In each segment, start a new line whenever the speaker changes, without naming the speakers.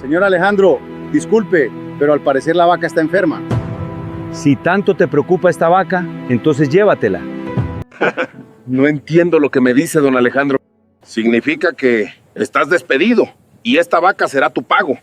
Señor Alejandro, disculpe, pero al parecer la vaca está enferma.
Si tanto te preocupa esta vaca, entonces llévatela.
No entiendo lo que me dice don Alejandro. Significa que estás despedido y esta vaca será tu pago.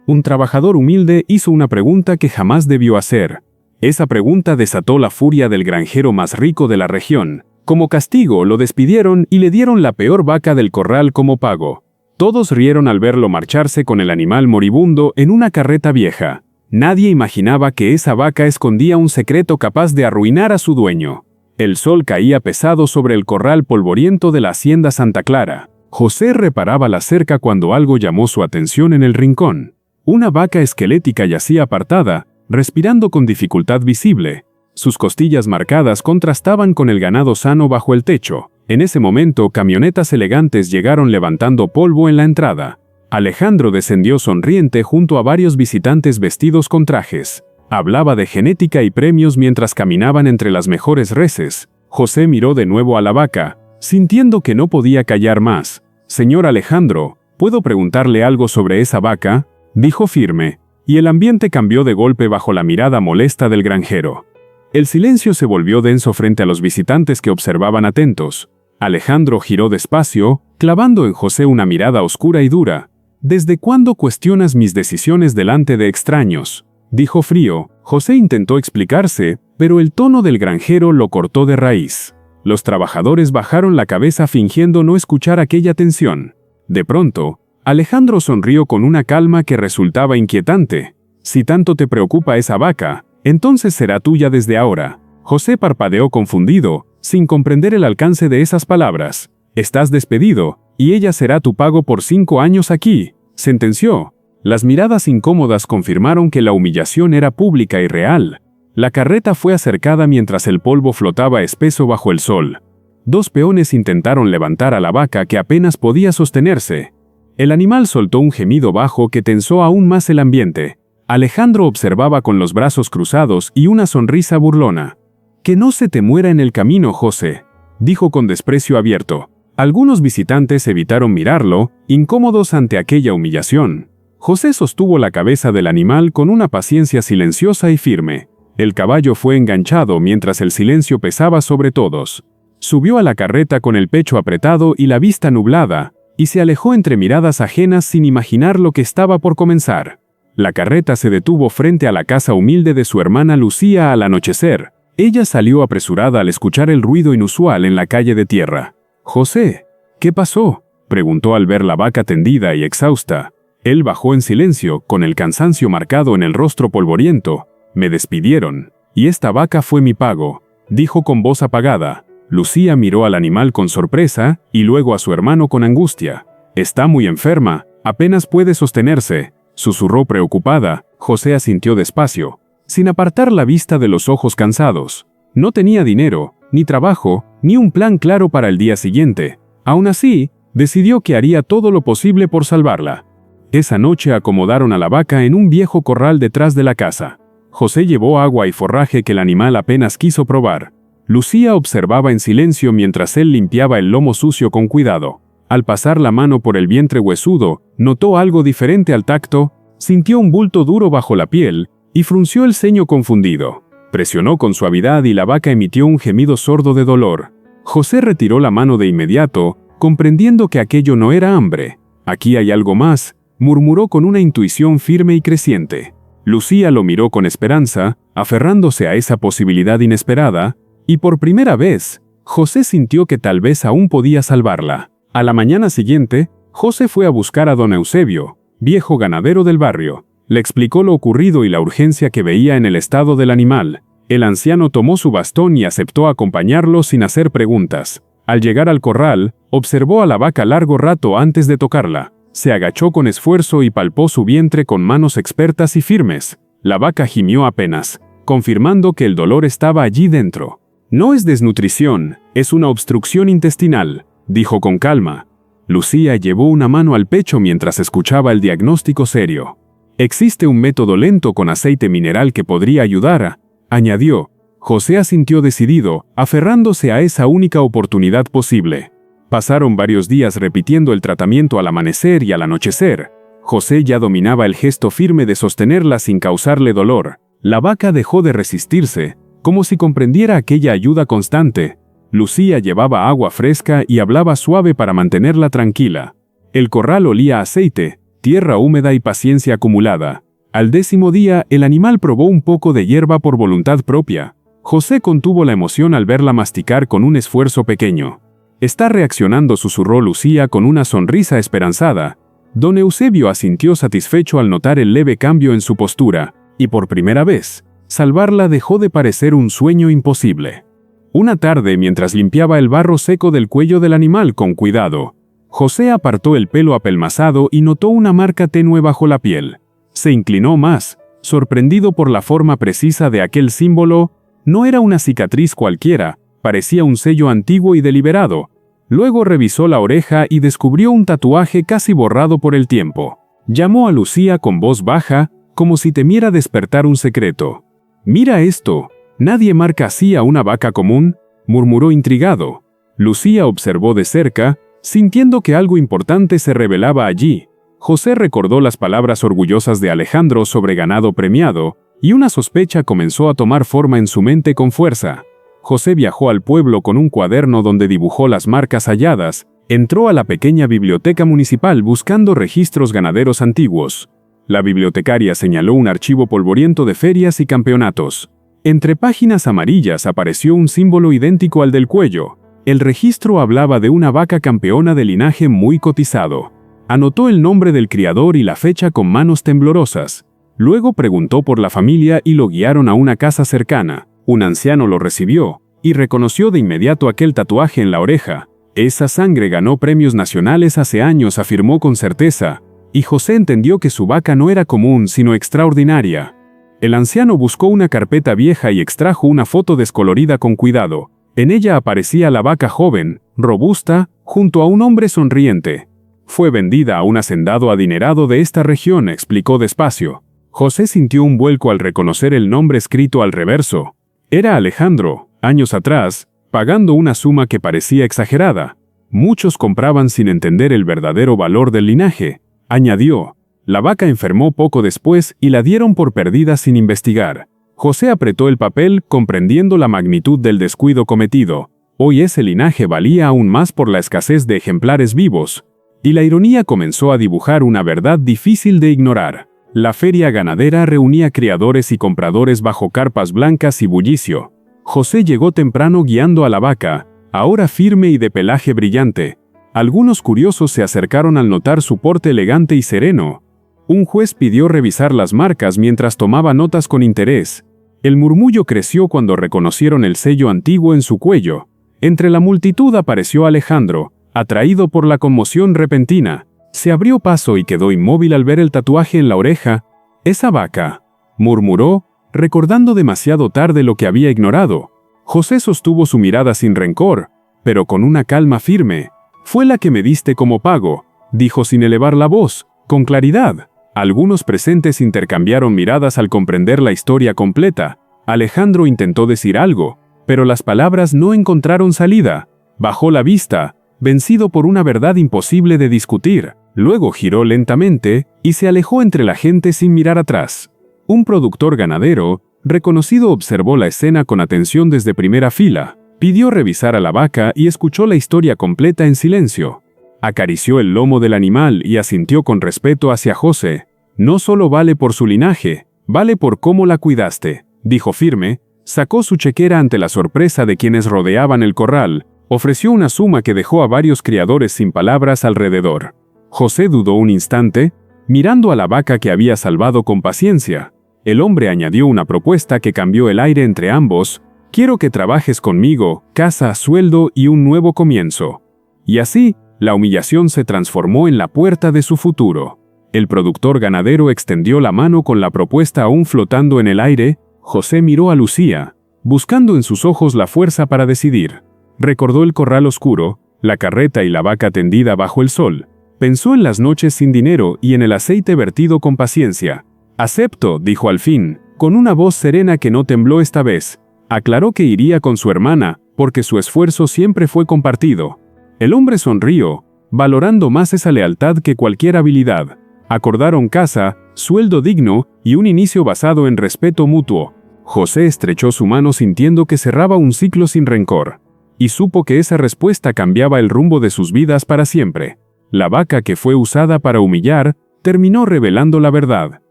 Un trabajador humilde hizo una pregunta que jamás debió hacer. Esa pregunta desató la furia del granjero más rico de la región. Como castigo, lo despidieron y le dieron la peor vaca del corral como pago. Todos rieron al verlo marcharse con el animal moribundo en una carreta vieja. Nadie imaginaba que esa vaca escondía un secreto capaz de arruinar a su dueño. El sol caía pesado sobre el corral polvoriento de la hacienda Santa Clara. José reparaba la cerca cuando algo llamó su atención en el rincón. Una vaca esquelética yacía apartada, respirando con dificultad visible. Sus costillas marcadas contrastaban con el ganado sano bajo el techo. En ese momento, camionetas elegantes llegaron levantando polvo en la entrada. Alejandro descendió sonriente junto a varios visitantes vestidos con trajes. Hablaba de genética y premios mientras caminaban entre las mejores reses. José miró de nuevo a la vaca, sintiendo que no podía callar más. «Señor Alejandro, ¿puedo preguntarle algo sobre esa vaca?», dijo firme, y el ambiente cambió de golpe bajo la mirada molesta del granjero. El silencio se volvió denso frente a los visitantes que observaban atentos. Alejandro giró despacio, clavando en José una mirada oscura y dura. «¿Desde cuándo cuestionas mis decisiones delante de extraños?», dijo frío. José intentó explicarse, pero el tono del granjero lo cortó de raíz. Los trabajadores bajaron la cabeza fingiendo no escuchar aquella tensión. De pronto, Alejandro sonrió con una calma que resultaba inquietante. «Si tanto te preocupa esa vaca, entonces será tuya desde ahora». José parpadeó confundido, sin comprender el alcance de esas palabras. «Estás despedido, y ella será tu pago por 5 años aquí», sentenció. Las miradas incómodas confirmaron que la humillación era pública y real. La carreta fue acercada mientras el polvo flotaba espeso bajo el sol. 2 peones intentaron levantar a la vaca que apenas podía sostenerse. El animal soltó un gemido bajo que tensó aún más el ambiente. Alejandro observaba con los brazos cruzados y una sonrisa burlona. «Que no se te muera en el camino, José», dijo con desprecio abierto. Algunos visitantes evitaron mirarlo, incómodos ante aquella humillación. José sostuvo la cabeza del animal con una paciencia silenciosa y firme. El caballo fue enganchado mientras el silencio pesaba sobre todos. Subió a la carreta con el pecho apretado y la vista nublada, y se alejó entre miradas ajenas sin imaginar lo que estaba por comenzar. La carreta se detuvo frente a la casa humilde de su hermana Lucía al anochecer. Ella salió apresurada al escuchar el ruido inusual en la calle de tierra. «José, ¿qué pasó?», preguntó al ver la vaca tendida y exhausta. Él bajó en silencio, con el cansancio marcado en el rostro polvoriento. «Me despidieron, y esta vaca fue mi pago», dijo con voz apagada. Lucía miró al animal con sorpresa, y luego a su hermano con angustia. «Está muy enferma, apenas puede sostenerse», susurró preocupada. José asintió despacio, sin apartar la vista de los ojos cansados. No tenía dinero, ni trabajo, ni un plan claro para el día siguiente. Aún así, decidió que haría todo lo posible por salvarla. Esa noche acomodaron a la vaca en un viejo corral detrás de la casa. José llevó agua y forraje que el animal apenas quiso probar. Lucía observaba en silencio mientras él limpiaba el lomo sucio con cuidado. Al pasar la mano por el vientre huesudo, notó algo diferente al tacto, sintió un bulto duro bajo la piel y frunció el ceño confundido. Presionó con suavidad y la vaca emitió un gemido sordo de dolor. José retiró la mano de inmediato, comprendiendo que aquello no era hambre. «Aquí hay algo más», murmuró con una intuición firme y creciente. Lucía lo miró con esperanza, aferrándose a esa posibilidad inesperada, y por primera vez, José sintió que tal vez aún podía salvarla. A la mañana siguiente, José fue a buscar a don Eusebio, viejo ganadero del barrio. Le explicó lo ocurrido y la urgencia que veía en el estado del animal. El anciano tomó su bastón y aceptó acompañarlo sin hacer preguntas. Al llegar al corral, observó a la vaca largo rato antes de tocarla. Se agachó con esfuerzo y palpó su vientre con manos expertas y firmes. La vaca gimió apenas, confirmando que el dolor estaba allí dentro. «No es desnutrición, es una obstrucción intestinal», dijo con calma. Lucía llevó una mano al pecho mientras escuchaba el diagnóstico serio. «Existe un método lento con aceite mineral que podría ayudar», añadió. José asintió decidido, aferrándose a esa única oportunidad posible. Pasaron varios días repitiendo el tratamiento al amanecer y al anochecer. José ya dominaba el gesto firme de sostenerla sin causarle dolor. La vaca dejó de resistirse, como si comprendiera aquella ayuda constante. Lucía llevaba agua fresca y hablaba suave para mantenerla tranquila. El corral olía a aceite, tierra húmeda y paciencia acumulada. Al 10º día, el animal probó un poco de hierba por voluntad propia. José contuvo la emoción al verla masticar con un esfuerzo pequeño. «Está reaccionando», susurró Lucía con una sonrisa esperanzada. Don Eusebio asintió satisfecho al notar el leve cambio en su postura, y por primera vez, salvarla dejó de parecer un sueño imposible. Una tarde, mientras limpiaba el barro seco del cuello del animal con cuidado, José apartó el pelo apelmazado y notó una marca tenue bajo la piel. Se inclinó más, sorprendido por la forma precisa de aquel símbolo. No era una cicatriz cualquiera, parecía un sello antiguo y deliberado. Luego revisó la oreja y descubrió un tatuaje casi borrado por el tiempo. Llamó a Lucía con voz baja, como si temiera despertar un secreto. «Mira esto, nadie marca así a una vaca común», murmuró intrigado. Lucía observó de cerca, sintiendo que algo importante se revelaba allí. José recordó las palabras orgullosas de Alejandro sobre ganado premiado, y una sospecha comenzó a tomar forma en su mente con fuerza. José viajó al pueblo con un cuaderno donde dibujó las marcas halladas. Entró a la pequeña biblioteca municipal buscando registros ganaderos antiguos. La bibliotecaria señaló un archivo polvoriento de ferias y campeonatos. Entre páginas amarillas apareció un símbolo idéntico al del cuello. El registro hablaba de una vaca campeona de linaje muy cotizado. Anotó el nombre del criador y la fecha con manos temblorosas. Luego preguntó por la familia y lo guiaron a una casa cercana. Un anciano lo recibió y reconoció de inmediato aquel tatuaje en la oreja. «Esa sangre ganó premios nacionales hace años», afirmó con certeza, y José entendió que su vaca no era común sino extraordinaria. El anciano buscó una carpeta vieja y extrajo una foto descolorida con cuidado. En ella aparecía la vaca joven, robusta, junto a un hombre sonriente. «Fue vendida a un hacendado adinerado de esta región», explicó despacio. José sintió un vuelco al reconocer el nombre escrito al reverso. Era Alejandro, años atrás, pagando una suma que parecía exagerada. Muchos compraban sin entender el verdadero valor del linaje. Añadió, la vaca enfermó poco después y la dieron por perdida sin investigar. José apretó el papel, comprendiendo la magnitud del descuido cometido. Hoy ese linaje valía aún más por la escasez de ejemplares vivos. Y la ironía comenzó a dibujar una verdad difícil de ignorar. La feria ganadera reunía criadores y compradores bajo carpas blancas y bullicio. José llegó temprano guiando a la vaca, ahora firme y de pelaje brillante. Algunos curiosos se acercaron al notar su porte elegante y sereno. Un juez pidió revisar las marcas mientras tomaba notas con interés. El murmullo creció cuando reconocieron el sello antiguo en su cuello. Entre la multitud apareció Alejandro, atraído por la conmoción repentina. Se abrió paso y quedó inmóvil al ver el tatuaje en la oreja. «Esa vaca», murmuró, recordando demasiado tarde lo que había ignorado. José sostuvo su mirada sin rencor, pero con una calma firme. «Fue la que me diste como pago», dijo sin elevar la voz, con claridad. Algunos presentes intercambiaron miradas al comprender la historia completa. Alejandro intentó decir algo, pero las palabras no encontraron salida. Bajó la vista, vencido por una verdad imposible de discutir. Luego giró lentamente y se alejó entre la gente sin mirar atrás. Un productor ganadero, reconocido, observó la escena con atención desde primera fila. Pidió revisar a la vaca y escuchó la historia completa en silencio. Acarició el lomo del animal y asintió con respeto hacia José. «No solo vale por su linaje, vale por cómo la cuidaste», dijo firme. Sacó su chequera ante la sorpresa de quienes rodeaban el corral. Ofreció una suma que dejó a varios criadores sin palabras alrededor. José dudó un instante, mirando a la vaca que había salvado con paciencia. El hombre añadió una propuesta que cambió el aire entre ambos. «Quiero que trabajes conmigo, casa, sueldo y un nuevo comienzo». Y así, la humillación se transformó en la puerta de su futuro. El productor ganadero extendió la mano con la propuesta aún flotando en el aire. José miró a Lucía, buscando en sus ojos la fuerza para decidir. Recordó el corral oscuro, la carreta y la vaca tendida bajo el sol. Pensó en las noches sin dinero y en el aceite vertido con paciencia. «Acepto», dijo al fin, con una voz serena que no tembló esta vez. Aclaró que iría con su hermana, porque su esfuerzo siempre fue compartido. El hombre sonrió, valorando más esa lealtad que cualquier habilidad. Acordaron casa, sueldo digno y un inicio basado en respeto mutuo. José estrechó su mano sintiendo que cerraba un ciclo sin rencor. Y supo que esa respuesta cambiaba el rumbo de sus vidas para siempre. La vaca que fue usada para humillar, terminó revelando la verdad.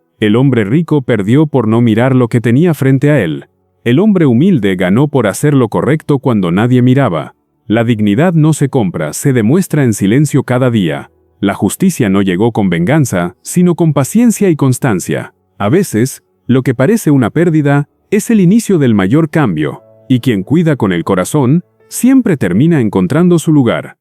El hombre rico perdió por no mirar lo que tenía frente a él. El hombre humilde ganó por hacer lo correcto cuando nadie miraba. La dignidad no se compra, se demuestra en silencio cada día. La justicia no llegó con venganza, sino con paciencia y constancia. A veces, lo que parece una pérdida, es el inicio del mayor cambio, y quien cuida con el corazón, siempre termina encontrando su lugar.